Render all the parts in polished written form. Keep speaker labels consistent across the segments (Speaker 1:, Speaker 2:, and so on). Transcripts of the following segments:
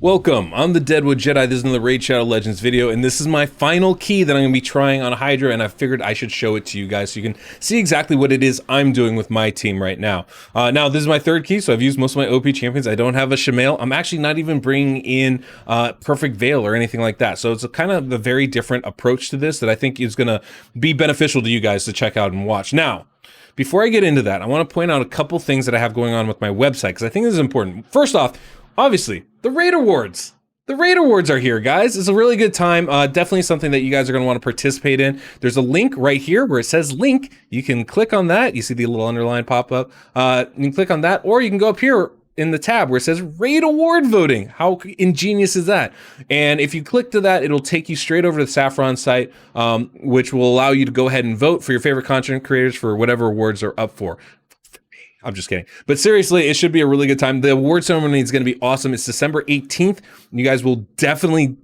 Speaker 1: Welcome, I'm the Deadwood Jedi. This is another Raid Shadow Legends video, and this is my final key that I'm going to be trying on Hydra, and I figured I should show it to you guys so you can see exactly what it is I'm doing with my team right now. Now, this is my third key, so I've used most of my OP champions. I don't have a Shamael. I'm actually not even bringing in Perfect Veil or anything like that, so it's a kind of a very different approach to this that I think is going to be beneficial to you guys to check out and watch. Now, before I get into that, I want to point out a couple things that I have going on with my website, because I think this is important. First off, obviously, the Raid Awards. The Raid Awards are here, guys. It's a really good time. Definitely something that you guys are going to want to participate in. There's a link right here where it says link. You can click on that. You see the little underline pop up. You can click on that, or you can go up here in the tab where it says Raid Award Voting. How ingenious is that? And if you click to that, it'll take you straight over to the Saffron site, which will allow you to go ahead and vote for your favorite content creators for whatever awards are up for. I'm just kidding. But seriously, it should be a really good time. The award ceremony is going to be awesome. It's December 18th. You guys will definitely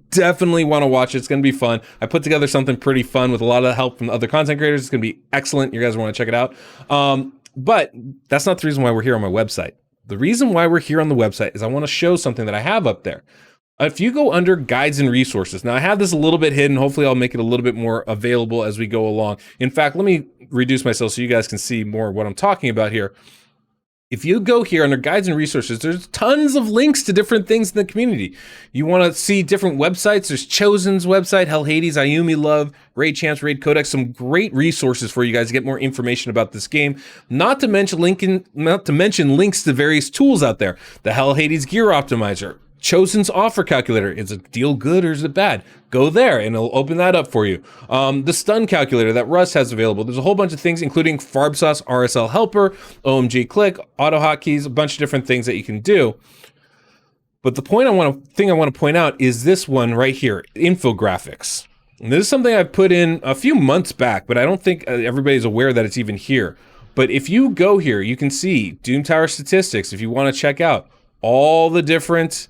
Speaker 1: want to watch it. It's going to be fun. I put together something pretty fun with a lot of help from other content creators. It's going to be excellent. You guys want to check it out. But that's not the reason why we're here on my website. The reason why we're here on the website is I want to show something that I have up there. If you go under guides and resources, now I have this a little bit hidden. Hopefully I'll make it a little bit more available as we go along. In fact, let me reduce myself so you guys can see more of what I'm talking about here. If you go here under guides and resources, there's tons of links to different things in the community. You want to see different websites. There's Chosen's website, Hell Hades, Ayumi Love, Raid Champs, Raid Codex, some great resources for you guys to get more information about this game. Not to mention links to various tools out there. The Hell Hades Gear Optimizer, Chosen's offer calculator. Is a deal good or is it bad? Go there and it'll open that up for you. The stun calculator that Russ has available. There's a whole bunch of things, including Farbsauce RSL Helper, OMG Click, auto hotkeys, a bunch of different things that you can do. But the thing I want to point out is this one right here, infographics. And this is something I put in a few months back, but I don't think everybody's aware that it's even here. But if you go here, you can see Doom Tower statistics. If you want to check out all the different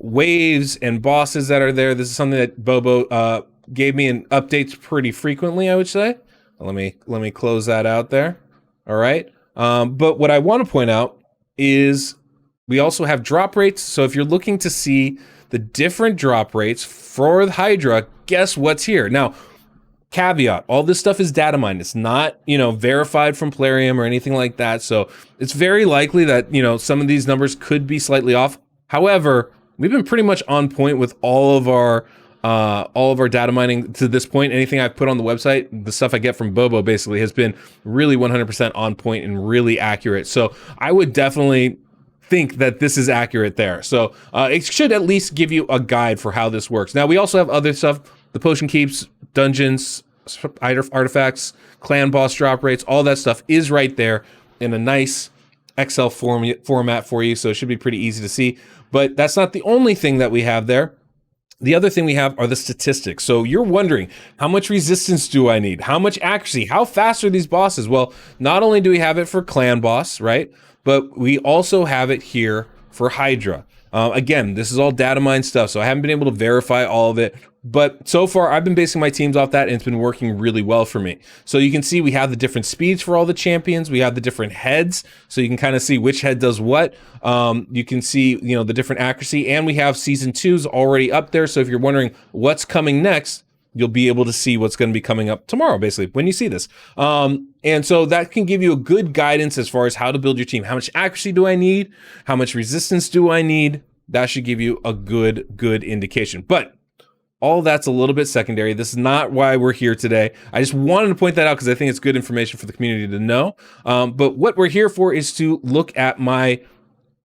Speaker 1: waves and bosses that are there. This is something that Bobo gave me in updates pretty frequently, I would say. Let me close that out there. All right. But what I want to point out is we also have drop rates. So if you're looking to see the different drop rates for the Hydra, guess what's here? Now, caveat, all this stuff is data mined. It's not, verified from Plarium or anything like that. So it's very likely that, some of these numbers could be slightly off. However, we've been pretty much on point with all of our data mining to this point. Anything I've put on the website, the stuff I get from Bobo basically has been really 100% on point and really accurate. So I would definitely think that this is accurate there. So it should at least give you a guide for how this works. Now, we also have other stuff, the potion keeps, dungeons, artifacts, clan boss drop rates, all that stuff is right there in a nice Excel format for you, so it should be pretty easy to see. But that's not the only thing that we have there. The other thing we have are the statistics. So you're wondering, how much resistance do I need? How much accuracy? How fast are these bosses? Well, not only do we have it for clan boss, right? But we also have it here for Hydra. Again, this is all data mine stuff, so I haven't been able to verify all of it. But so far, I've been basing my teams off that, and it's been working really well for me. So you can see we have the different speeds for all the champions. We have the different heads, so you can kind of see which head does what. You can see, the different accuracy, and we have Season 2's already up there. So if you're wondering what's coming next, you'll be able to see what's going to be coming up tomorrow, basically, when you see this. And so that can give you a good guidance as far as how to build your team. How much accuracy do I need? How much resistance do I need? That should give you a good indication. But all that's a little bit secondary. This is not why we're here today. I just wanted to point that out because I think it's good information for the community to know. But what we're here for is to look at my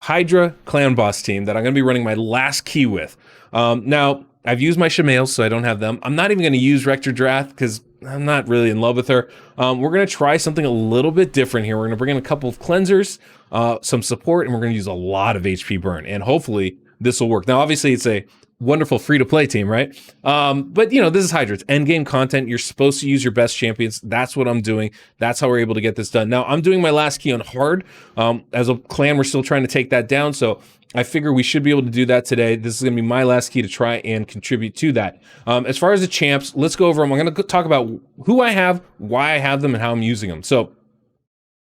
Speaker 1: Hydra clan boss team that I'm going to be running my last key with. Now, I've used my Shamaels, so I don't have them. I'm not even going to use Rector Drath because I'm not really in love with her. We're going to try something a little bit different here. We're going to bring in a couple of cleansers, some support, and we're going to use a lot of HP burn. And hopefully this will work. Now, obviously, it's a wonderful free-to-play team, right? But, this is Hydra. It's endgame content. You're supposed to use your best champions. That's what I'm doing. That's how we're able to get this done. Now, I'm doing my last key on hard. As a clan, we're still trying to take that down, so I figure we should be able to do that today. This is going to be my last key to try and contribute to that. As far as the champs, let's go over them. I'm going to talk about who I have, why I have them, and how I'm using them. So,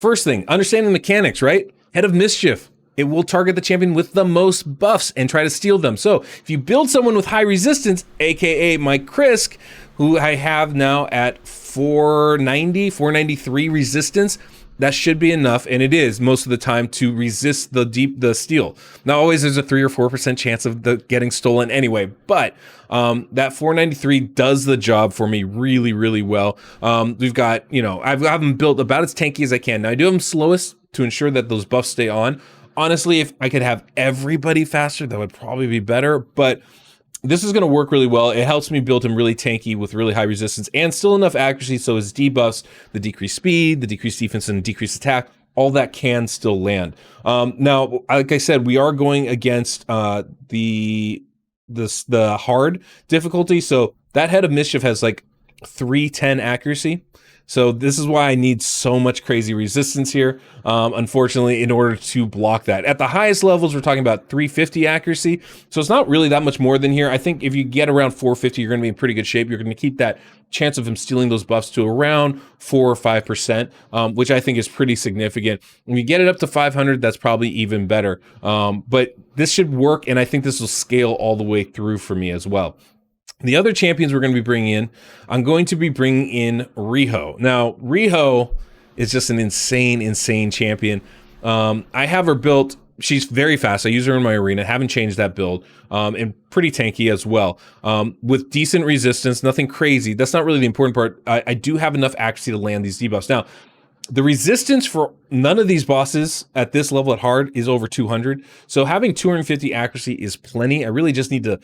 Speaker 1: first thing, understanding the mechanics, right? Head of Mischief. it will target the champion with the most buffs and try to steal them. So if you build someone with high resistance, aka my Krisk, who I have now at 490, 493 resistance, that should be enough, and it is most of the time, to resist the steal. Now, always there's a 3 or 4% chance of the getting stolen anyway, but that 493 does the job for me really, really well. We've got, I've got them built about as tanky as I can. Now, I do have them slowest to ensure that those buffs stay on. Honestly, if I could have everybody faster, that would probably be better, but this is going to work really well. It helps me build him really tanky with really high resistance and still enough accuracy, so his debuffs, the decreased speed, the decreased defense, and decreased attack, all that can still land. Now, like I said, we are going against the hard difficulty, so that Head of Mischief has like 310 accuracy. So this is why I need so much crazy resistance here, unfortunately, in order to block that. At the highest levels, we're talking about 350 accuracy. So it's not really that much more than here. I think if you get around 450, you're going to be in pretty good shape. You're going to keep that chance of him stealing those buffs to around 4 or 5%, which I think is pretty significant. When you get it up to 500, that's probably even better. But this should work, and I think this will scale all the way through for me as well. The other champions we're going to be bringing in, I'm going to be bringing in Riho. Now, Riho is just an insane champion. I have her built. She's very fast. I use her in my arena. Haven't changed that build. And pretty tanky as well. With decent resistance, nothing crazy. That's not really the important part. I do have enough accuracy to land these debuffs. Now, the resistance for none of these bosses at this level at hard is over 200. So having 250 accuracy is plenty. I really just need to,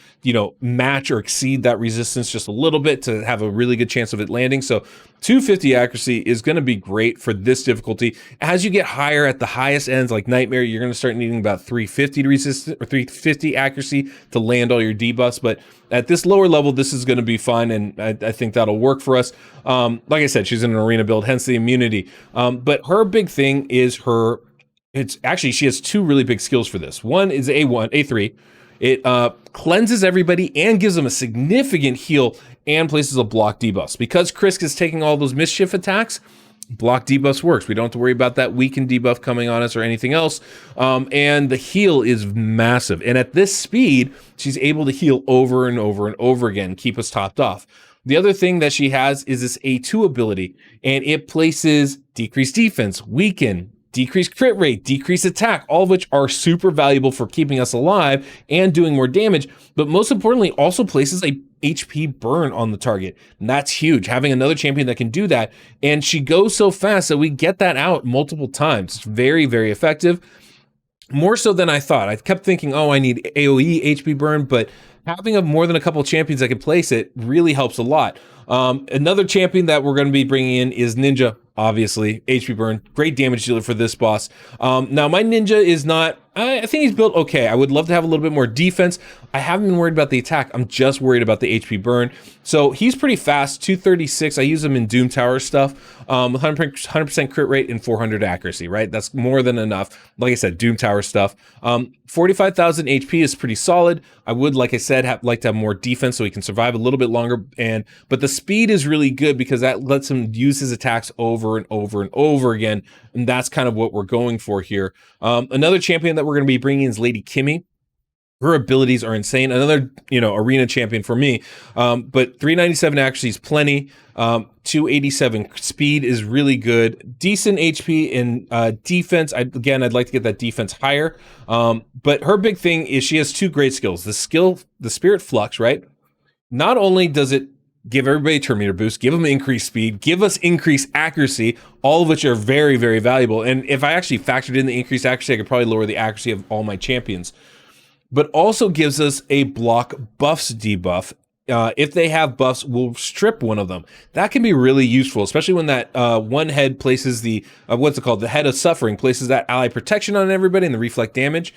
Speaker 1: match or exceed that resistance just a little bit to have a really good chance of it landing. So 250 accuracy is going to be great for this difficulty. As you get higher at the highest ends, like Nightmare, you're going to start needing about 350 to resist, or 350 accuracy to land all your debuffs. But at this lower level, this is going to be fine, and I think that'll work for us. Like I said, she's in an arena build, hence the immunity. But her big thing is she has two really big skills for this. One is A3. It cleanses everybody and gives them a significant heal and places a block debuffs. Because Krisk is taking all those mischief attacks, block debuffs works. We don't have to worry about that weaken debuff coming on us or anything else. And the heal is massive. And at this speed, she's able to heal over and over and over again, keep us topped off. The other thing that she has is this A2 ability, and it places decreased defense, weaken, decreased crit rate, decreased attack, all of which are super valuable for keeping us alive and doing more damage, but most importantly, also places a HP burn on the target. And that's huge, having another champion that can do that. And she goes so fast that we get that out multiple times. It's very, very effective. More so than I thought. I kept thinking, I need AoE HP burn, but having more than a couple champions that can place it really helps a lot. Another champion that we're going to be bringing in is Ninja, obviously. HP burn, great damage dealer for this boss. Now, my Ninja is not... I think he's built okay. I would love to have a little bit more defense. I haven't been worried about the attack. I'm just worried about the HP burn. So he's pretty fast, 236. I use him in Doom Tower stuff, 100% crit rate and 400 accuracy, right? That's more than enough. Like I said, Doom Tower stuff. 45,000 HP is pretty solid. I would, like I said, like to have more defense so he can survive a little bit longer. But the speed is really good because that lets him use his attacks over and over and over again. And that's kind of what we're going for here. Another champion that we're going to be bringing is Lady Kimmy. Her abilities are insane. Another, arena champion for me. But 397 accuracy is plenty. 287 speed is really good. Decent HP and defense. I'd like to get that defense higher. But her big thing is she has two great skills. The Spirit Flux, right? Not only does it give everybody a Terminator boost, give them increased speed, give us increased accuracy, all of which are very, very valuable. And if I actually factored in the increased accuracy, I could probably lower the accuracy of all my champions. But also gives us a block buffs debuff. If they have buffs, we'll strip one of them. That can be really useful, especially when that one head places the, the Head of Suffering, places that ally protection on everybody and the reflect damage.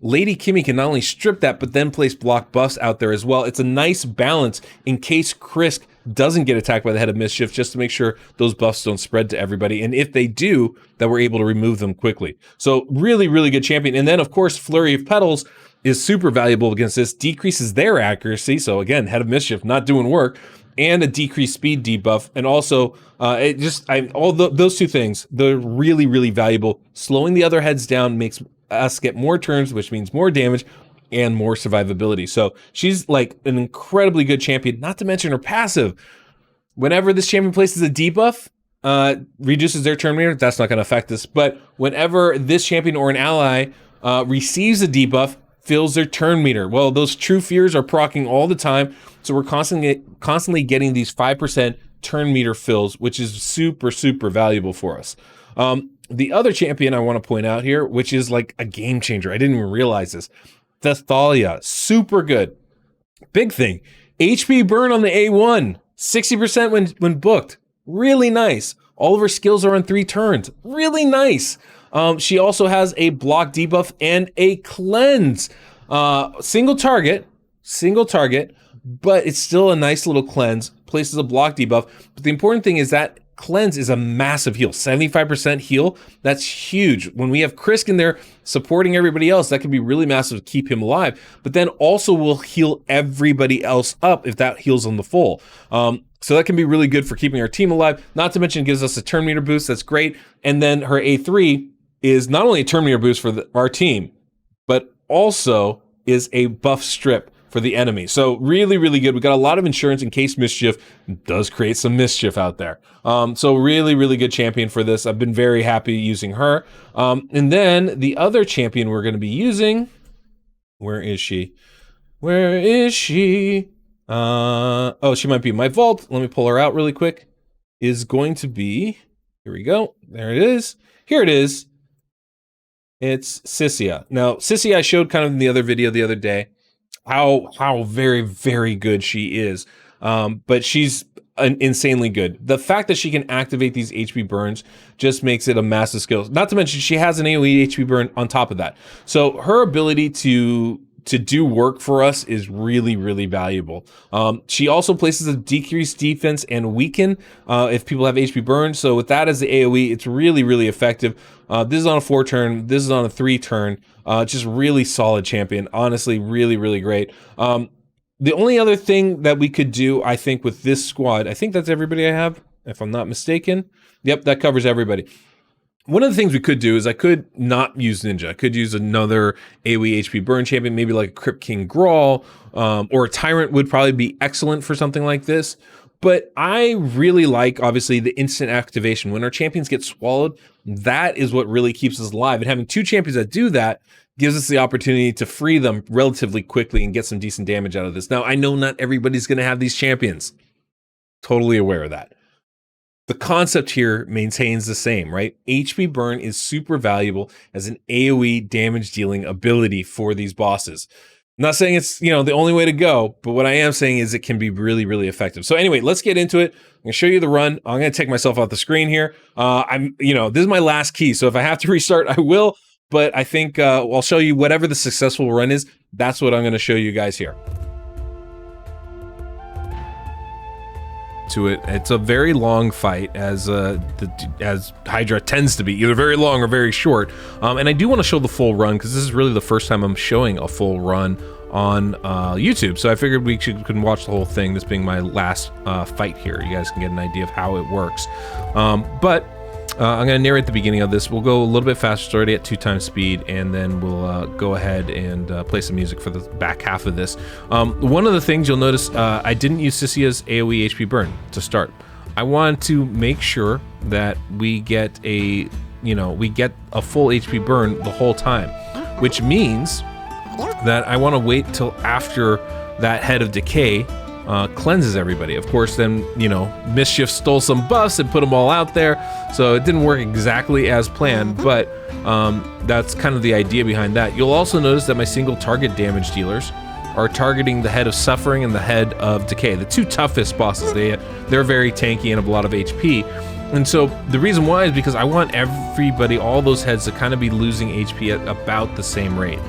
Speaker 1: Lady Kimmy can not only strip that, but then place block buffs out there as well. It's a nice balance in case Krisk doesn't get attacked by the Head of Mischief, just to make sure those buffs don't spread to everybody. And if they do, that we're able to remove them quickly. So really, really good champion. And then, of course, Flurry of Petals is super valuable against this, decreases their accuracy. So again, Head of Mischief not doing work, and a decreased speed debuff. And also, those two things, they're really, really valuable. Slowing the other heads down makes us get more turns, which means more damage and more survivability. So she's like an incredibly good champion, not to mention her passive. Whenever this champion places a debuff, reduces their turn meter, that's not going to affect us. But whenever this champion or an ally receives a debuff, fills their turn meter. Well, those true fears are proccing all the time, so we're constantly getting these 5% turn meter fills, which is super, super valuable for us. The other champion I want to point out here, which is like a game changer, I didn't even realize this, Thalia, super good. Big thing, HP burn on the A1, 60% when booked, really nice. All of her skills are on 3 turns, really nice. She also has a block debuff and a cleanse. Single target, but it's still a nice little cleanse. Places a block debuff. But the important thing is that cleanse is a massive heal, 75% heal. That's huge. When we have Krisk in there supporting everybody else, that can be really massive to keep him alive. But then also will heal everybody else up if that heals on the full. So that can be really good for keeping our team alive. Not to mention it gives us a turn meter boost. That's great. And then her A3 is not only a turn meter boost for our team, but also is a buff strip for the enemy. So really, really good. We got a lot of insurance in case mischief does create some mischief out there. So really, really good champion for this. I've been very happy using her. And then the other champion we're going to be using, where is she? Oh, she might be in my vault. Let me pull her out really quick. Is going to be, here we go. There it is. Here it is. It's Sissia. Now, Sissia I showed kind of in the other video the other day how very, very good she is. But she's insanely good. The fact that she can activate these HP burns just makes it a massive skill. Not to mention she has an AoE HP burn on top of that. So her ability to do work for us is really, really valuable. She also places a decreased defense and weaken if people have HP burn. So with that as the AoE, it's really, really effective. This is on a 4 turn. This is on a 3 turn. Just really solid champion. Honestly, really, really great. The only other thing that we could do, I think, with this squad, I think that's everybody I have, if I'm not mistaken. Yep, that covers everybody. One of the things we could do is I could not use Ninja. I could use another AoE HP burn champion, maybe like a Crypt King Grawl, or a Tyrant would probably be excellent for something like this. But I really like, obviously, the instant activation. When our champions get swallowed, that is what really keeps us alive. And having 2 champions that do that gives us the opportunity to free them relatively quickly and get some decent damage out of this. Now, I know not everybody's going to have these champions. Totally aware of that. The concept here maintains the same, right? HP burn is super valuable as an AoE damage dealing ability for these bosses. I'm not saying it's, the only way to go, but what I am saying is it can be really, really effective. So anyway, let's get into it. I'm gonna show you the run. I'm gonna take myself off the screen here. This is my last key, so if I have to restart, I will, but I think I'll show you whatever the successful run is. That's what I'm gonna show you guys here. To it. It's a very long fight, as Hydra tends to be, either very long or very short. And I do want to show the full run because this is really the first time I'm showing a full run on YouTube. So I figured we could watch the whole thing, this being my last fight here. You guys can get an idea of how it works. I'm going to narrate the beginning of this. We'll go a little bit faster, start at 2 times speed, and then we'll go ahead and play some music for the back half of this. One of the things you'll notice, I didn't use Sissia's AoE HP burn to start. I want to make sure that we get a full HP burn the whole time, which means that I want to wait till after that head of decay cleanses everybody. Of course, then, Mischief stole some buffs and put them all out there, so it didn't work exactly as planned, but that's kind of the idea behind that. You'll also notice that my single target damage dealers are targeting the head of Suffering and the head of Decay, the 2 toughest bosses. They're very tanky and have a lot of HP. And so the reason why is because I want everybody, all those heads, to kind of be losing HP at about the same rate.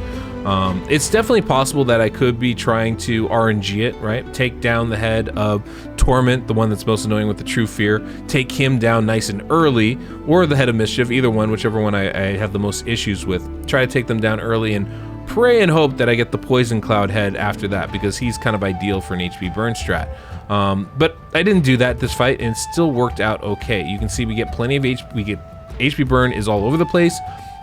Speaker 1: It's definitely possible that I could be trying to RNG it, right? Take down the head of Torment, the one that's most annoying with the True Fear, take him down nice and early, or the head of Mischief, either one, whichever one I have the most issues with. Try to take them down early and pray and hope that I get the Poison Cloud head after that, because he's kind of ideal for an HP burn strat. But I didn't do that this fight, and it still worked out okay. You can see we get plenty of HP burn is all over the place.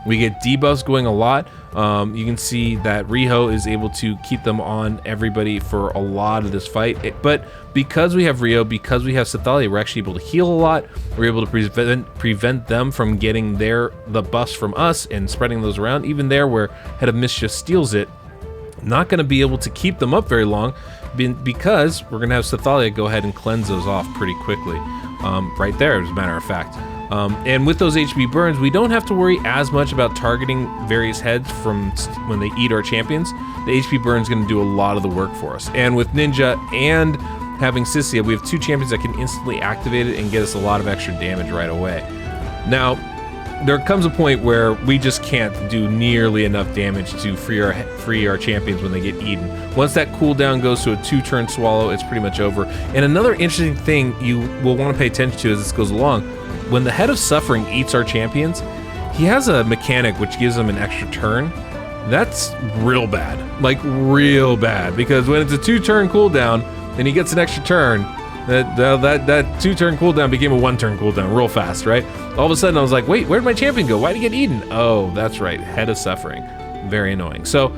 Speaker 1: We get debuffs going a lot. You can see that Riho is able to keep them on everybody for a lot of this fight. But because we have Riho, because we have Sethalia, we're actually able to heal a lot. We're able to prevent them from getting the buffs from us and spreading those around. Even there where Head of Mischief steals it, not going to be able to keep them up very long because we're going to have Sethalia go ahead and cleanse those off pretty quickly. Right there, as a matter of fact. And with those HP burns, we don't have to worry as much about targeting various heads from when they eat our champions. The HP burn is going to do a lot of the work for us. And with Ninja and having Sissia, we have two champions that can instantly activate it and get us a lot of extra damage right away. Now, there comes a point where we just can't do nearly enough damage to free our champions when they get eaten. Once that cooldown goes to a 2-turn swallow, it's pretty much over. And another interesting thing you will want to pay attention to as this goes along, when the Head of Suffering eats our champions, he has a mechanic which gives him an extra turn. That's real bad, like real bad, because when it's a 2-turn cooldown and he gets an extra turn, that 2-turn cooldown became a 1-turn cooldown real fast, right? All of a sudden I was like, wait, where'd my champion go? Why'd he get eaten? Oh, that's right, Head of Suffering. Very annoying. So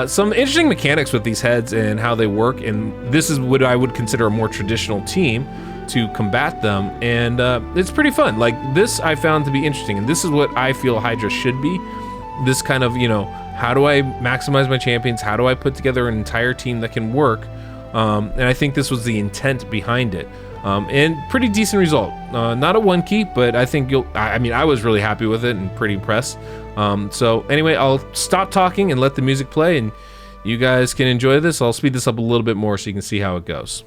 Speaker 1: some interesting mechanics with these heads and how they work, and this is what I would consider a more traditional team to combat them, and it's pretty fun. Like, this I found to be interesting, and this is what I feel Hydra should be. This kind of, how do I maximize my champions? How do I put together an entire team that can work? And I think this was the intent behind it. And pretty decent result. Not a 1 key, but I think I was really happy with it and pretty impressed. So anyway, I'll stop talking and let the music play, and you guys can enjoy this. I'll speed this up a little bit more so you can see how it goes.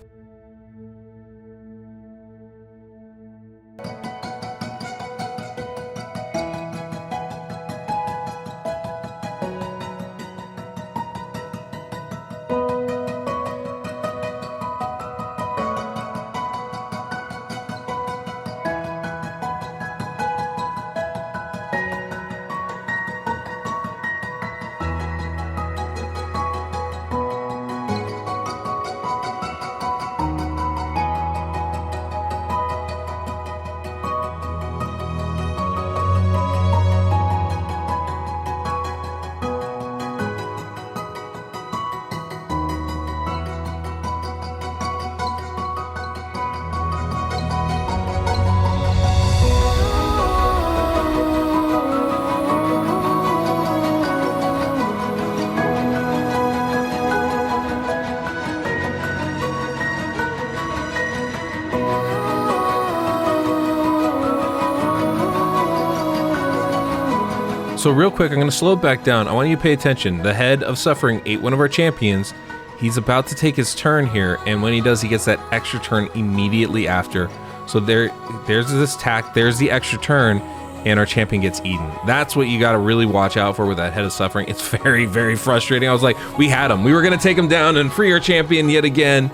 Speaker 1: So real quick, I'm going to slow it back down. I want you to pay attention. The Head of Suffering ate one of our champions. He's about to take his turn here, and when he does, he gets that extra turn immediately after. So there's this attack, there's the extra turn, and our champion gets eaten. That's what you got to really watch out for with that Head of Suffering. It's very, very frustrating. I was like, we had him. We were going to take him down and free our champion yet again.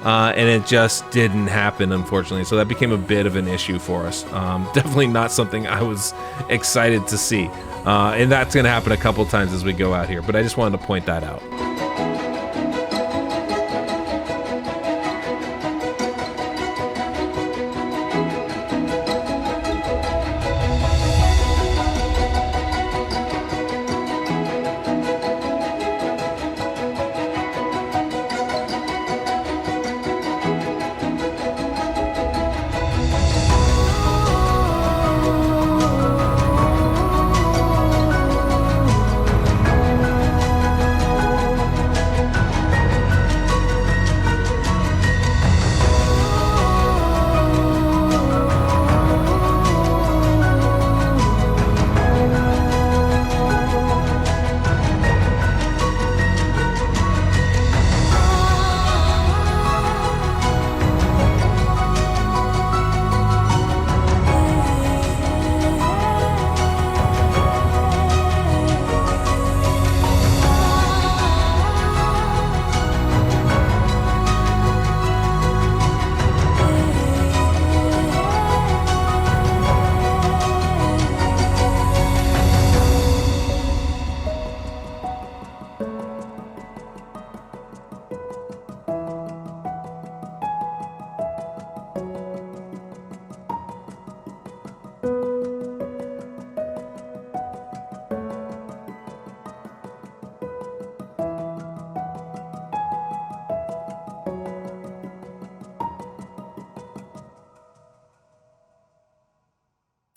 Speaker 1: And it just didn't happen, unfortunately. So that became a bit of an issue for us. Definitely not something I was excited to see. And that's going to happen a couple times as we go out here. But I just wanted to point that out.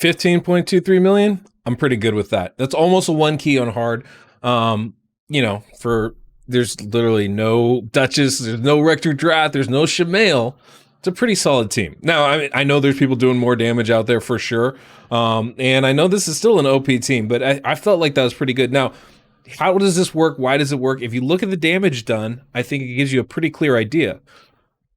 Speaker 1: 15.23 million. I'm pretty good with that. That's almost a 1 key on hard. You know, there's literally no Duchess, there's no Rector Drath, there's no Shamael. It's a pretty solid team. Now, I mean, I know there's people doing more damage out there for sure. And I know this is still an OP team, but I felt like that was pretty good. Now, how does this work? Why does it work? If you look at the damage done, I think it gives you a pretty clear idea.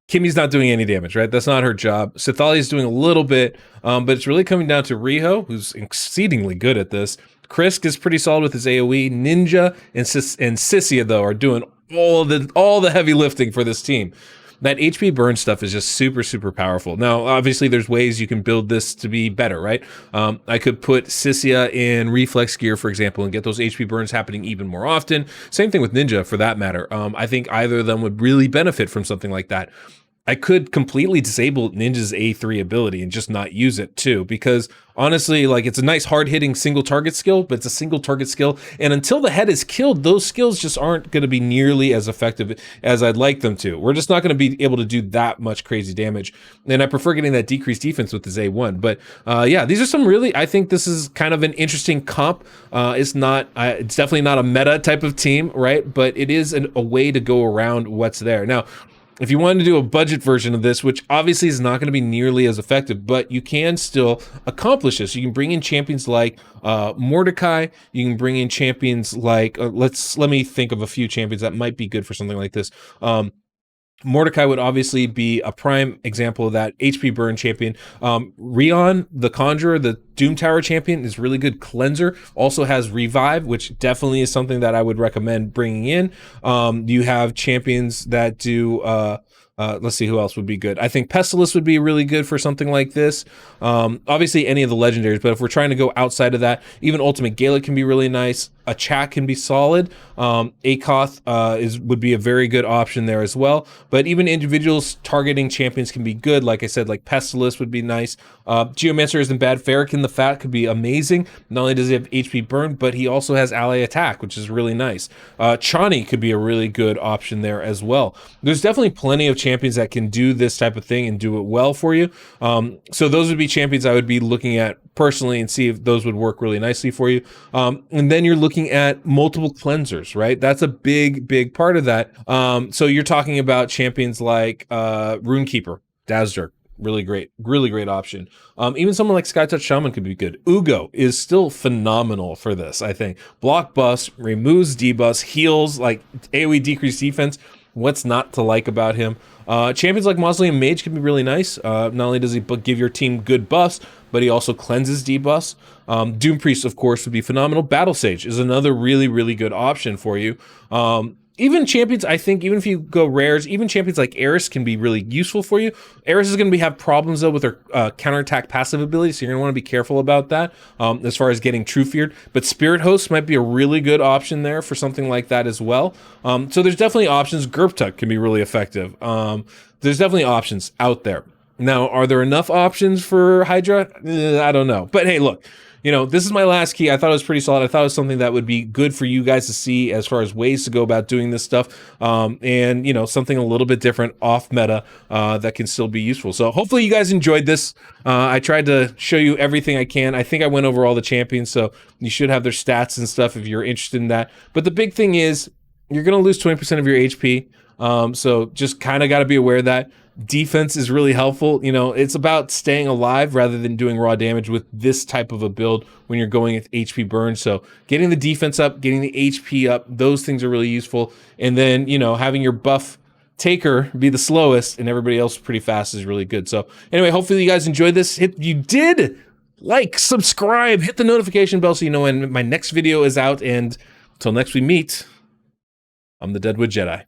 Speaker 1: Kimmy's not doing any damage, right? That's not her job. Sithali's doing a little bit, but it's really coming down to Riho, who's exceedingly good at this. Krisk is pretty solid with his AoE. Ninja and Sissia, though, are doing all the heavy lifting for this team. That HP burn stuff is just super, super powerful. Now, obviously, there's ways you can build this to be better, right? I could put Sissia in reflex gear, for example, and get those HP burns happening even more often. Same thing with Ninja, for that matter. I think either of them would really benefit from something like that. I could completely disable Ninja's A3 ability and just not use it too, because honestly, like, it's a nice hard-hitting single target skill, but it's a single target skill, and until the head is killed, those skills just aren't going to be nearly as effective as I'd like them to. We're just not going to be able to do that much crazy damage, and I prefer getting that decreased defense with his A1. But yeah, these are some really, I think this is kind of an interesting comp. It's definitely not a meta type of team, right? But it is a way to go around what's there. Now, if you wanted to do a budget version of this, which obviously is not going to be nearly as effective, but you can still accomplish this. You can bring in champions like Mordecai. You can bring in champions like, let me think of a few champions that might be good for something like this. Mordecai would obviously be a prime example of that. HP burn champion. Rion, the Conjurer, the Doom Tower champion, is really good cleanser. Also has revive, which definitely is something that I would recommend bringing in. You have champions that do let's see who else would be good. I think Pestilus would be really good for something like this. Obviously any of the legendaries, but if we're trying to go outside of that, even Ultimate Gaelic can be really nice. A Chat can be solid. Akoth would be a very good option there as well. But even individuals targeting champions can be good. Like I said, like Pestilus would be nice. Geomancer isn't bad. Farrakhan the Fat could be amazing. Not only does he have HP burn, but he also has ally attack, which is really nice. Chani could be a really good option there as well. There's definitely plenty of champions that can do this type of thing and do it well for you. So those would be champions I would be looking at personally and see if those would work really nicely for you. And then you're looking at multiple cleansers, right? That's a big part of that. So you're talking about champions like Runekeeper, Dazzler, really great option. Even someone like Skytouch Shaman could be good. Ugo is still phenomenal for this, I think. Block bust, removes debuffs, heals, like AoE decreased defense. What's not to like about him? Champions like Mausoleum Mage can be really nice. Not only does he give your team good buffs, but he also cleanses debuffs. Doom Priest, of course, would be phenomenal. Battle Sage is another really good option for you. Even champions, I think, even if you go rares, even champions like Eris can be really useful for you. Eris is going to have problems, though, with her counterattack passive ability, so you're going to want to be careful about that as far as getting True Feared. But Spirit Host might be a really good option there for something like that as well. So there's definitely options. Gerptuk can be really effective. There's definitely options out there. Now, are there enough options for Hydra? I don't know. But hey, look. You know, this is my last key. I thought it was pretty solid. I thought it was something that would be good for you guys to see as far as ways to go about doing this stuff. And, you know, something a little bit different off meta that can still be useful. So hopefully you guys enjoyed this. I tried to show you everything I can. I think I went over all the champions, so you should have their stats and stuff if you're interested in that. But the big thing is you're going to lose 20% of your HP. So just kind of got to be aware of that. Defense is really helpful. You know, it's about staying alive rather than doing raw damage with this type of a build when you're going with HP burn. So getting the defense up, getting the HP up, those things are really useful. And then, you know, having your buff taker be the slowest and everybody else pretty fast is really good. So anyway, hopefully you guys enjoyed this. If you did, like, subscribe, hit the notification bell so you know when my next video is out. And until next we meet, I'm the Deadwood Jedi.